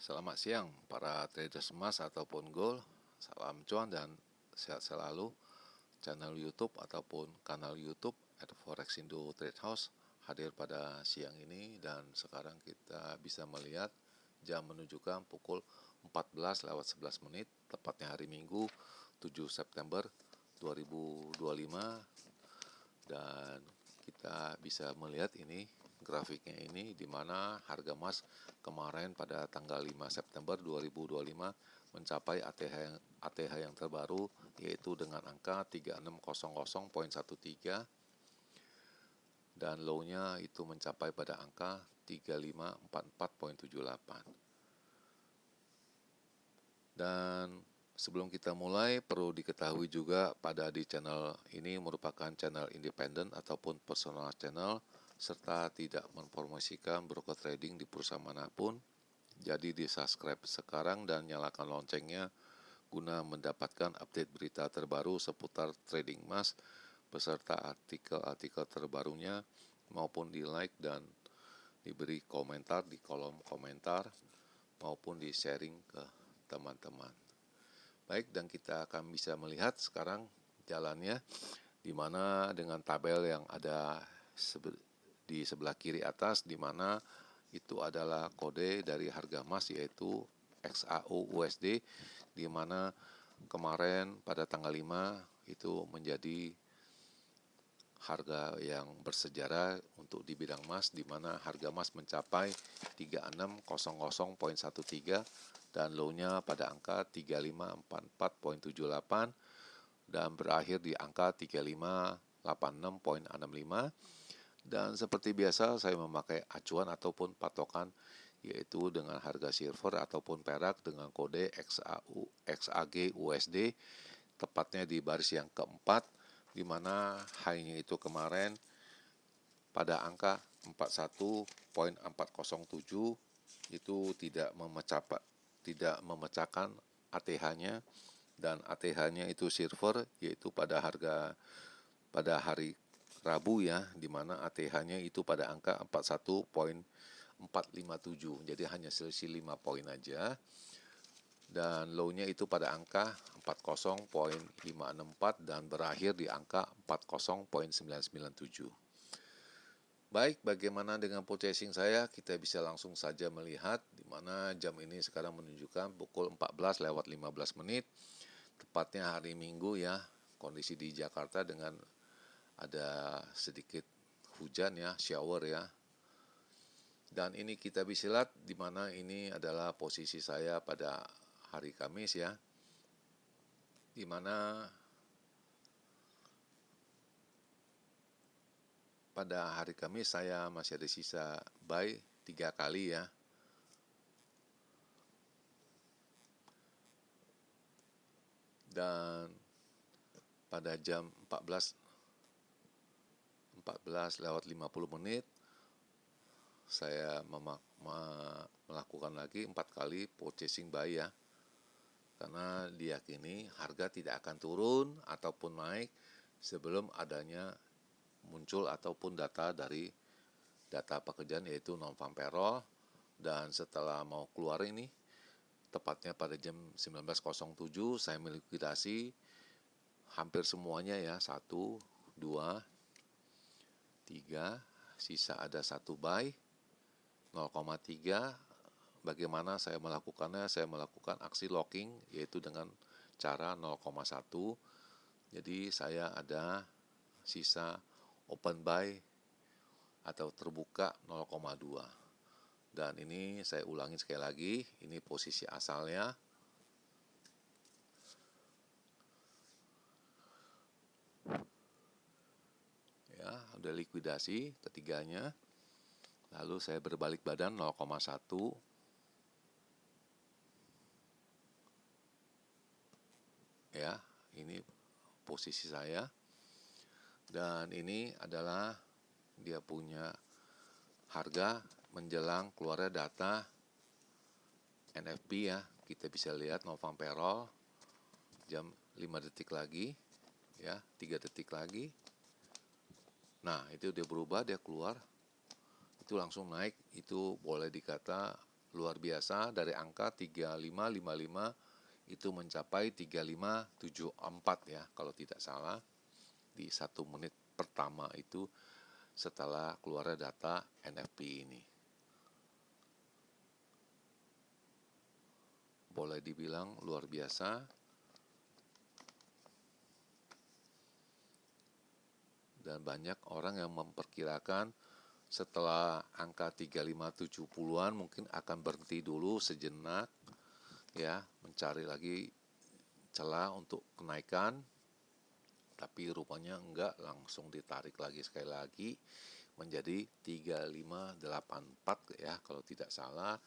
Selamat siang para traders emas ataupun gold. Salam cuan dan sehat selalu. Channel YouTube ataupun kanal YouTube @Forex Indo Trade House hadir pada siang ini, dan sekarang kita bisa melihat jam menunjukkan pukul 14:11, tepatnya hari Minggu 7 September 2025, dan kita bisa melihat ini grafiknya ini, di mana harga emas kemarin pada tanggal 5 September 2025 mencapai ATH yang terbaru, yaitu dengan angka 3600.13, dan low-nya itu mencapai pada angka 3544.78. Dan sebelum kita mulai, perlu diketahui juga pada di channel ini merupakan channel independen ataupun personal channel, serta tidak mempromosikan broker trading di perusahaan manapun. Jadi di subscribe sekarang dan nyalakan loncengnya guna mendapatkan update berita terbaru seputar trading emas beserta artikel-artikel terbarunya, maupun di like dan diberi komentar di kolom komentar maupun di sharing ke teman-teman. Baik, dan kita akan bisa melihat sekarang jalannya, di mana dengan tabel yang ada di sebelah kiri atas, di mana itu adalah kode dari harga emas, yaitu XAU USD, di mana kemarin pada tanggal 5 itu menjadi harga yang bersejarah untuk di bidang emas, di mana harga emas mencapai 3600.13 dan low-nya pada angka 3544.78 dan berakhir di angka 3586.65. Dan seperti biasa saya memakai acuan ataupun patokan, yaitu dengan harga silver ataupun perak dengan kode XAG USD, tepatnya di baris yang keempat, di mana high-nya itu kemarin pada angka 41.407, itu tidak memecahkan ATH-nya, dan ATH-nya itu silver, yaitu pada hari Rabu ya, di mana ATH-nya itu pada angka 41.457, jadi hanya selisih 5 poin aja. Dan low-nya itu pada angka 40.564 dan berakhir di angka 40.997. Baik, bagaimana dengan purchasing saya? Kita bisa langsung saja melihat, di mana jam ini sekarang menunjukkan pukul 14:15, tepatnya hari Minggu ya. Kondisi di Jakarta dengan ada sedikit hujan ya, shower ya. Dan ini kita bisa lihat di mana ini adalah posisi saya pada hari Kamis ya, di mana pada hari Kamis saya masih ada sisa buy 3 kali ya. Dan pada jam 14:50 saya melakukan lagi 4 kali purchasing buy ya, karena diyakini harga tidak akan turun ataupun naik sebelum adanya muncul ataupun data dari data pekerjaan, yaitu non-farm payroll. Dan setelah mau keluar ini, tepatnya pada jam 19:07, saya melikuidasi hampir semuanya ya, 1, 2, 3, sisa ada 1 buy 0,3. Bagaimana saya melakukannya? Saya melakukan aksi locking, yaitu dengan cara 0,1. Jadi saya ada sisa open buy atau terbuka 0,2. Dan ini saya ulangi sekali lagi, ini posisi asalnya. Ya, udah likuidasi ketiganya. Lalu saya berbalik badan 0,1. Ya, ini posisi saya. Dan ini adalah dia punya harga menjelang keluarnya data NFP ya. Kita bisa lihat non-farm payroll jam 5 detik lagi ya, 3 detik lagi. Nah, itu dia berubah, dia keluar, itu langsung naik. Itu boleh dikata luar biasa dari angka 3555 itu mencapai 3574 ya kalau tidak salah di 1 menit pertama itu setelah keluarnya data NFP ini. Boleh dibilang luar biasa. Dan banyak orang yang memperkirakan setelah angka 3570-an mungkin akan berhenti dulu sejenak ya, mencari lagi celah untuk kenaikan, tapi rupanya enggak, langsung ditarik lagi sekali lagi menjadi 3584 ya kalau tidak salah,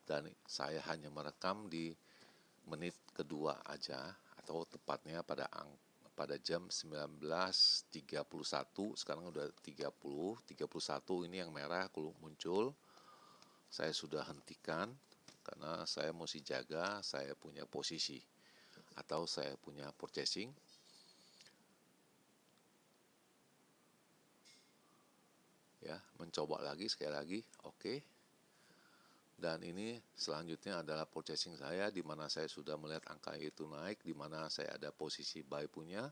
dan saya hanya merekam di menit kedua aja atau tepatnya pada jam 19.31, sekarang udah 31 ini yang merah muncul. Saya sudah hentikan karena saya mesti jaga saya punya posisi atau saya punya purchasing. Ya, mencoba lagi sekali lagi, oke. Dan ini selanjutnya adalah purchasing saya di mana saya sudah melihat angka itu naik, di mana saya ada posisi buy punya,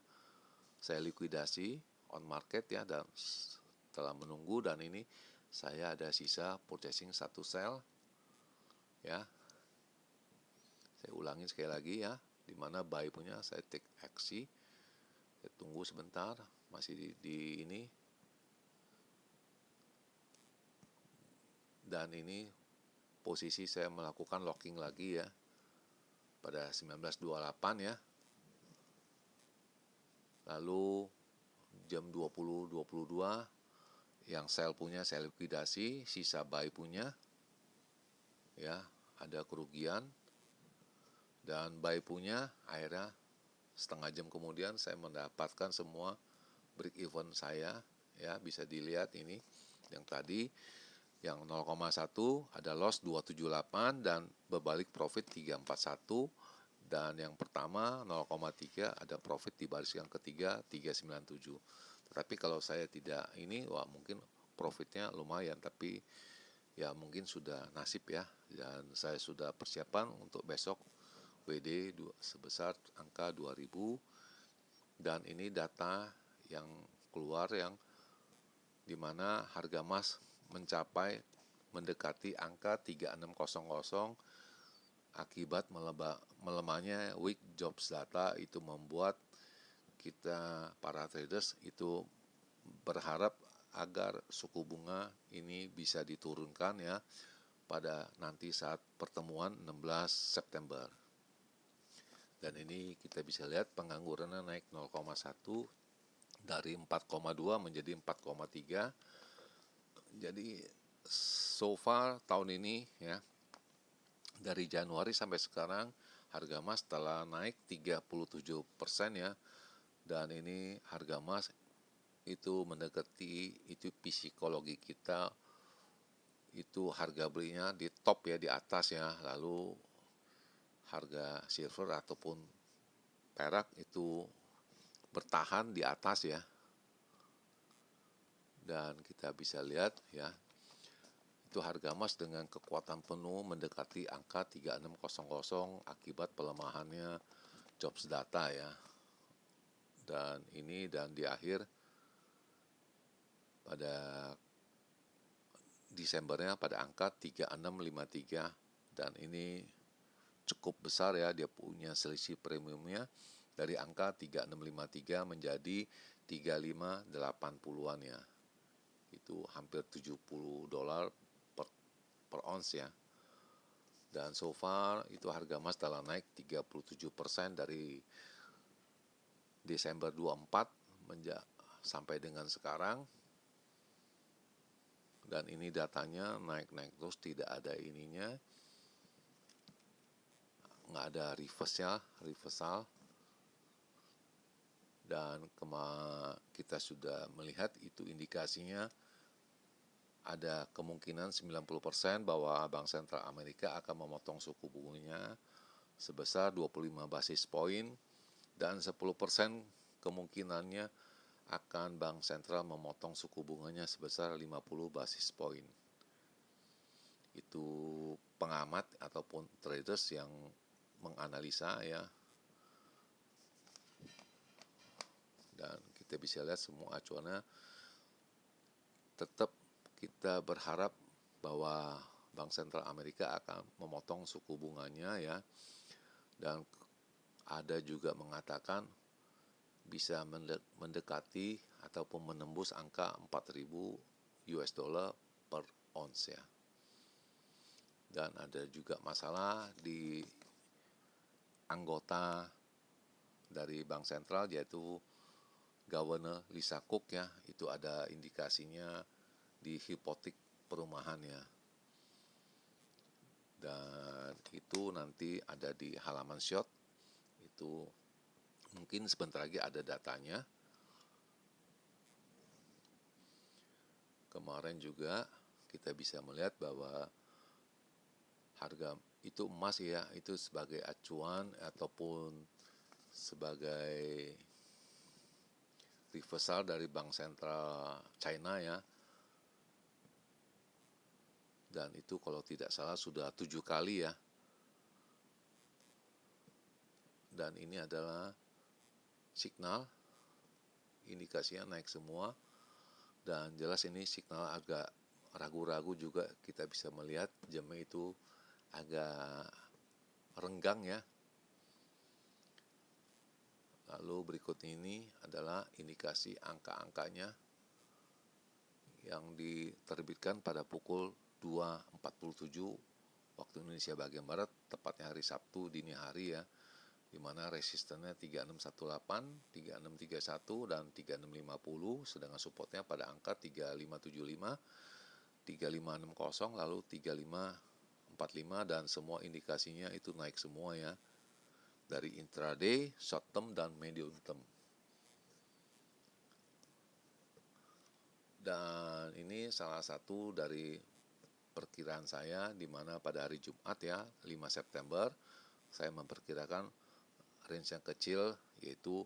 saya likuidasi on market ya, dan setelah menunggu, dan ini saya ada sisa purchasing 1 sell ya. Saya ulangi sekali lagi ya, di mana buy punya saya take aksi. Saya tunggu sebentar, masih di ini. Dan ini posisi saya melakukan locking lagi ya pada 19.28 ya. Lalu jam 20.22 yang sell punya saya likuidasi, sisa buy punya ya, ada kerugian. Dan buy punya akhirnya setengah jam kemudian saya mendapatkan semua break even saya ya, bisa dilihat ini yang tadi yang 0,1 ada loss 278 dan berbalik profit 341, dan yang pertama 0,3 ada profit di baris yang ketiga 397. Tetapi kalau saya tidak ini, wah mungkin profitnya lumayan, tapi ya mungkin sudah nasib ya, dan saya sudah persiapan untuk besok WD sebesar angka 2000. Dan ini data yang keluar yang dimana harga emas mencapai mendekati angka 3600 akibat melemahnya weak jobs data. Itu membuat kita para traders itu berharap agar suku bunga ini bisa diturunkan ya pada nanti saat pertemuan 16 September. Dan ini kita bisa lihat penganggurannya naik 0,1 dari 4,2 menjadi 4,3. Jadi so far tahun ini ya, dari Januari sampai sekarang harga emas telah naik 37% ya. Dan ini harga emas itu mendekati itu psikologi kita, itu harga belinya di top ya, di atas ya. Lalu harga silver ataupun perak itu bertahan di atas ya. Dan kita bisa lihat ya, itu harga emas dengan kekuatan penuh mendekati angka 3600 akibat pelemahannya jobs data ya. Dan ini dan di akhir pada Desembernya pada angka 3653, dan ini cukup besar ya, dia punya selisih premiumnya dari angka 3653 menjadi 3580-an ya. Itu hampir $70 per ounce ya. Dan so far itu harga emas telah naik 37% dari Desember 24 sampai dengan sekarang. Dan ini datanya naik-naik terus, tidak ada ininya, nggak ada reversal. Dan kita sudah melihat itu indikasinya ada kemungkinan 90% bahwa Bank Sentral Amerika akan memotong suku bunganya sebesar 25 basis poin, dan 10% kemungkinannya akan Bank Sentral memotong suku bunganya sebesar 50 basis poin. itu pengamat ataupun traders yang menganalisa ya, dan kita bisa lihat semua acuannya tetap kita berharap bahwa Bank Sentral Amerika akan memotong suku bunganya ya, dan ada juga mengatakan bisa mendekati ataupun menembus angka 4.000 US dollar per ounce ya. Dan ada juga masalah di anggota dari Bank Sentral, yaitu Governor Lisa Cook ya, itu ada indikasinya di hipotek perumahan ya. Dan itu nanti ada di halaman short, itu mungkin sebentar lagi ada datanya. Kemarin juga kita bisa melihat bahwa harga itu emas ya, itu sebagai acuan ataupun sebagai reversal dari Bank Sentral China ya. Dan itu kalau tidak salah sudah 7 kali ya. Dan ini adalah signal, indikasinya naik semua. Dan jelas ini signal agak ragu-ragu juga, kita bisa melihat jamnya itu agak renggang ya. Lalu berikut ini adalah indikasi angka-angkanya yang diterbitkan pada pukul 2.47 waktu Indonesia bagian Barat, tepatnya hari Sabtu dini hari ya, di mana resistennya 3618, 3631 dan 3650, sedangkan supportnya pada angka 3575, 3560, lalu 3545, dan semua indikasinya itu naik semua ya, dari intraday, short term, dan medium term. Dan ini salah satu dari perkiraan saya, di mana pada hari Jumat ya, 5 September, saya memperkirakan range yang kecil, yaitu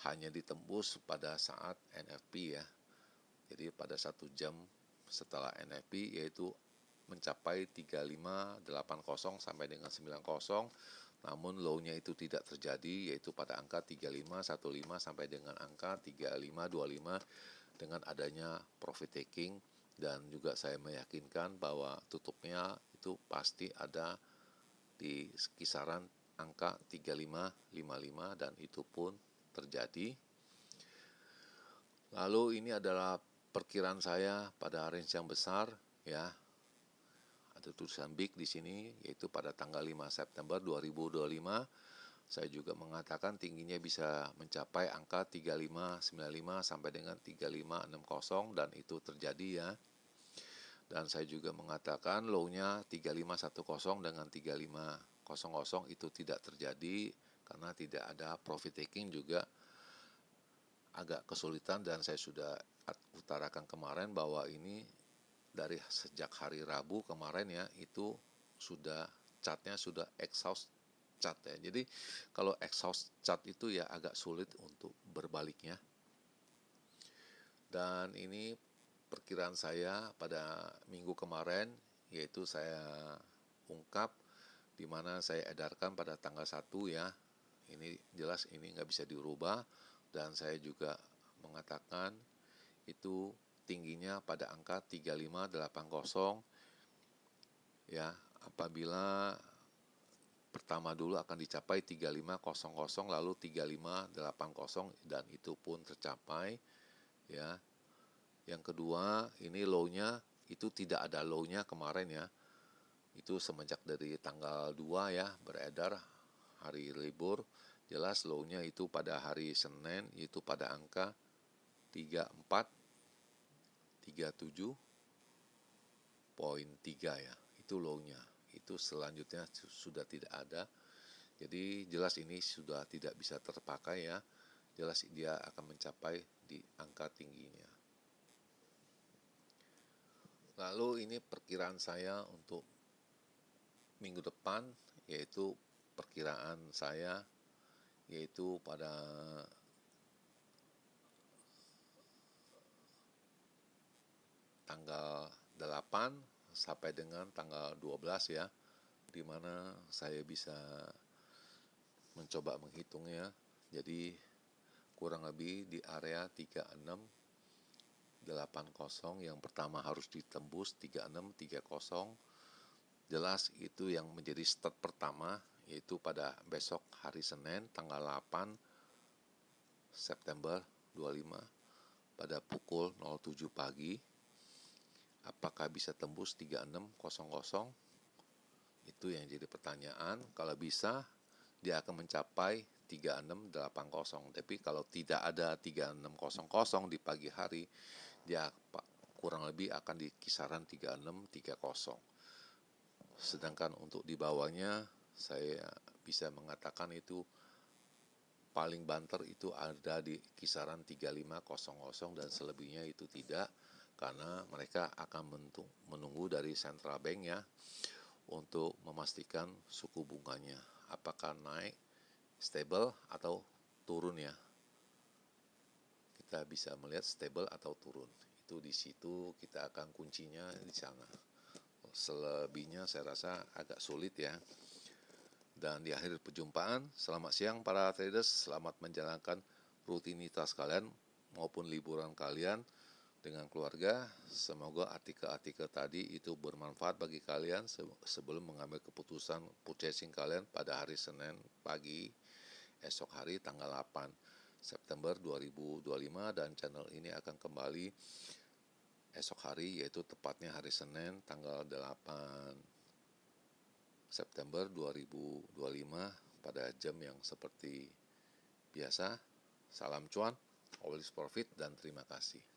hanya ditembus pada saat NFP ya. Jadi pada 1 jam setelah NFP, yaitu mencapai 3580 sampai dengan 90, namun low-nya itu tidak terjadi, yaitu pada angka 3515 sampai dengan angka 3525 dengan adanya profit taking. Dan juga saya meyakinkan bahwa tutupnya itu pasti ada di kisaran angka 3555, dan itu pun terjadi. Lalu ini adalah perkiraan saya pada range yang besar ya. Ada tulisan big di sini, yaitu pada tanggal 5 September 2025 saya juga mengatakan tingginya bisa mencapai angka 3595 sampai dengan 3560, dan itu terjadi ya. Dan saya juga mengatakan low-nya 3510 dengan 3500 itu tidak terjadi karena tidak ada profit taking, juga agak kesulitan. Dan saya sudah utarakan kemarin bahwa ini dari sejak hari Rabu kemarin ya, itu sudah chartnya sudah exhaust chart ya. Jadi kalau exhaust chart itu ya agak sulit untuk berbaliknya. Dan ini perkiraan saya pada minggu kemarin, yaitu saya ungkap di mana saya edarkan pada tanggal 1 ya. Ini jelas ini nggak bisa dirubah, dan saya juga mengatakan itu tingginya pada angka 3580 ya, apabila pertama dulu akan dicapai 3500 lalu 3580, dan itu pun tercapai ya. Yang kedua, ini low-nya itu tidak ada low-nya kemarin ya. Itu semenjak dari tanggal 2 ya beredar, hari libur. Jelas low-nya itu pada hari Senin, itu pada angka 3437.3 ya. Itu low-nya. Itu selanjutnya sudah tidak ada. Jadi jelas ini sudah tidak bisa terpakai ya. Jelas dia akan mencapai di angka tingginya. Lalu ini perkiraan saya untuk minggu depan, yaitu perkiraan saya yaitu pada tanggal 8 sampai dengan tanggal 12 ya, di mana saya bisa mencoba menghitungnya. Jadi kurang lebih di area 3680 yang pertama harus ditembus 3630. Jelas itu yang menjadi start pertama, yaitu pada besok hari Senin tanggal 8 September 25 pada pukul 07 pagi. Apakah bisa tembus 3600? Itu yang jadi pertanyaan. Kalau bisa, dia akan mencapai 3680. Tapi kalau tidak ada 3600 di pagi hari, dia kurang lebih akan di kisaran 3630. Sedangkan untuk di bawahnya, saya bisa mengatakan itu paling banter itu ada di kisaran 3500 dan selebihnya itu tidak, karena mereka akan menunggu dari central bank ya untuk memastikan suku bunganya apakah naik, stable atau turun ya. Kita bisa melihat stable atau turun. Itu di situ kita akan kuncinya di sana. Selebihnya saya rasa agak sulit ya. Dan di akhir perjumpaan, selamat siang para traders, selamat menjalankan rutinitas kalian maupun liburan kalian dengan keluarga. Semoga artikel-artikel tadi itu bermanfaat bagi kalian sebelum mengambil keputusan purchasing kalian pada hari Senin pagi esok hari tanggal 8 September 2025, dan channel ini akan kembali esok hari, yaitu tepatnya hari Senin tanggal 8 September 2025 pada jam yang seperti biasa. Salam cuan, always profit, dan terima kasih.